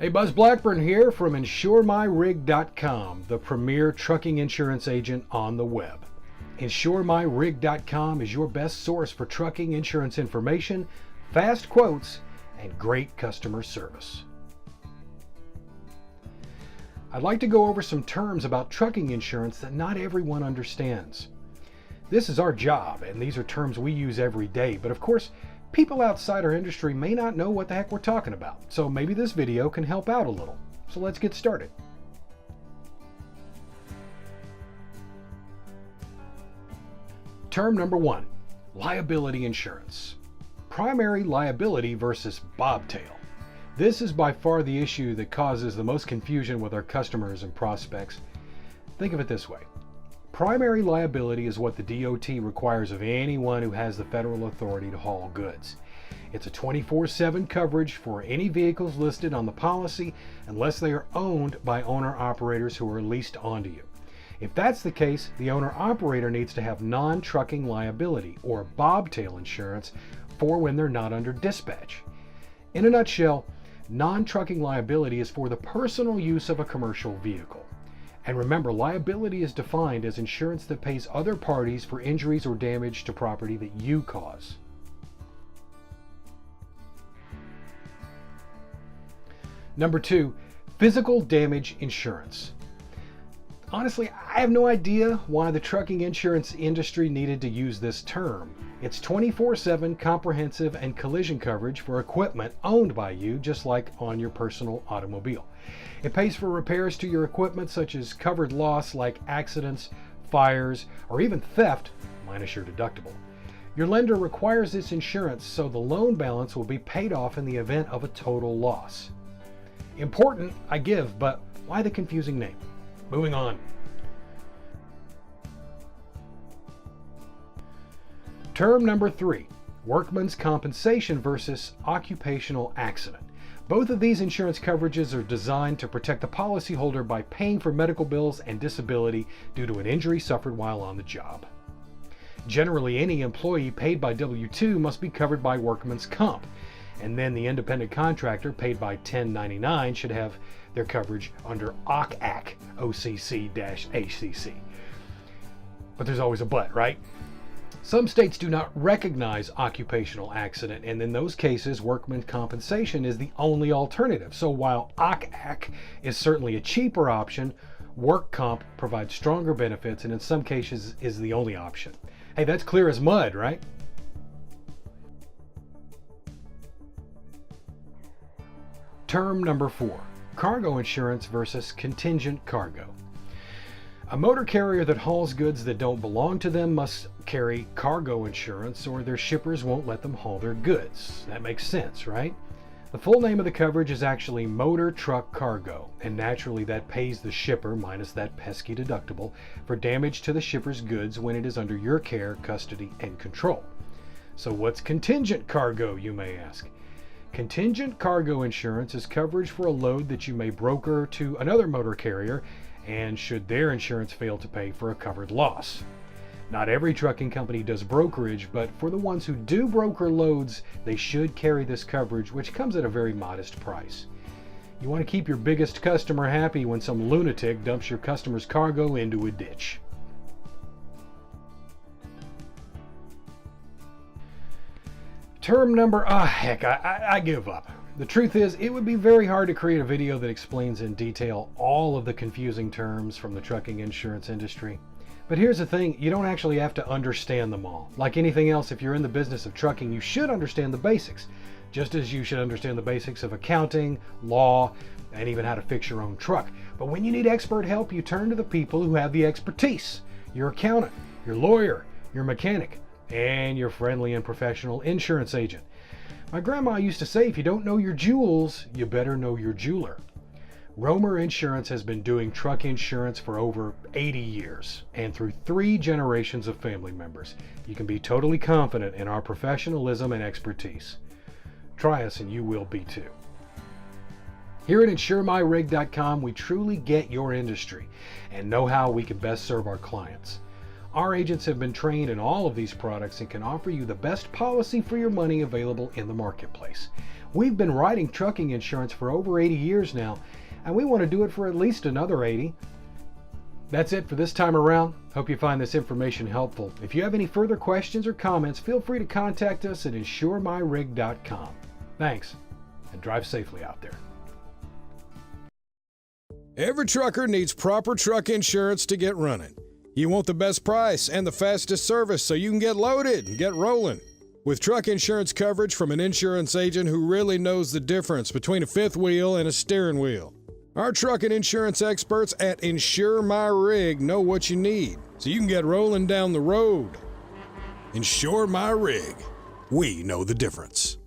Hey, Buzz Blackburn here from InsureMyRig.com, the premier trucking insurance agent on the web. InsureMyRig.com is your best source for trucking insurance information, fast quotes, and great customer service. I'd like to go over some terms about trucking insurance that not everyone understands. This is our job, and these are terms we use every day, but of course, people outside our industry may not know what the heck we're talking about, so maybe this video can help out a little. So let's get started. Term number 1, liability insurance. Primary liability versus bobtail. This is by far the issue that causes the most confusion with our customers and prospects. Think of it this way. Primary liability is what the DOT requires of anyone who has the federal authority to haul goods. It's a 24/7 coverage for any vehicles listed on the policy unless they are owned by owner-operators who are leased onto you. If that's the case, the owner-operator needs to have non-trucking liability or bobtail insurance for when they're not under dispatch. In a nutshell, non-trucking liability is for the personal use of a commercial vehicle. And remember, liability is defined as insurance that pays other parties for injuries or damage to property that you cause. Number 2, physical damage insurance. Honestly, I have no idea why the trucking insurance industry needed to use this term. It's 24/7 comprehensive and collision coverage for equipment owned by you, just like on your personal automobile. It pays for repairs to your equipment such as covered loss like accidents, fires, or even theft, minus your deductible. Your lender requires this insurance so the loan balance will be paid off in the event of a total loss. Important, I give, but why the confusing name? Moving on. Term number 3, workman's compensation versus occupational accident. Both of these insurance coverages are designed to protect the policyholder by paying for medical bills and disability due to an injury suffered while on the job. Generally, any employee paid by W-2 must be covered by workman's comp, and then the independent contractor paid by 1099 should have their coverage under OCAC, OCC-ACC. But there's always a but, right? Some states do not recognize occupational accident, and in those cases, workman's compensation is the only alternative. So while OCAC is certainly a cheaper option, work comp provides stronger benefits and in some cases is the only option. Hey, that's clear as mud, right? Term number 4, cargo insurance versus contingent cargo. A motor carrier that hauls goods that don't belong to them must carry cargo insurance or their shippers won't let them haul their goods. That makes sense, right? The full name of the coverage is actually motor truck cargo, and naturally that pays the shipper, minus that pesky deductible, for damage to the shipper's goods when it is under your care, custody, and control. So what's contingent cargo, you may ask? Contingent cargo insurance is coverage for a load that you may broker to another motor carrier, and should their insurance fail to pay for a covered loss. Not every trucking company does brokerage, but for the ones who do broker loads, they should carry this coverage, which comes at a very modest price. You want to keep your biggest customer happy when some lunatic dumps your customer's cargo into a ditch. Term number, I give up. The truth is, it would be very hard to create a video that explains in detail all of the confusing terms from the trucking insurance industry. But here's the thing, you don't actually have to understand them all. Like anything else, if you're in the business of trucking, you should understand the basics, just as you should understand the basics of accounting, law, and even how to fix your own truck. But when you need expert help, you turn to the people who have the expertise. Your accountant, your lawyer, your mechanic, and your friendly and professional insurance agent. My grandma used to say, if you don't know your jewels, you better know your jeweler. Romer Insurance has been doing truck insurance for over 80 years and through 3 generations of family members. You can be totally confident in our professionalism and expertise. Try us and you will be too. Here at InsureMyRig.com, we truly get your industry and know how we can best serve our clients. Our agents have been trained in all of these products and can offer you the best policy for your money available in the marketplace. We've been writing trucking insurance for over 80 years now, and we want to do it for at least another 80. That's it for this time around. Hope you find this information helpful. If you have any further questions or comments, feel free to contact us at insuremyrig.com. Thanks, and drive safely out there. Every trucker needs proper truck insurance to get running. You want the best price and the fastest service so you can get loaded and get rolling. With truck insurance coverage from an insurance agent who really knows the difference between a fifth wheel and a steering wheel. Our trucking insurance experts at Insure My Rig know what you need so you can get rolling down the road. Insure My Rig. We know the difference.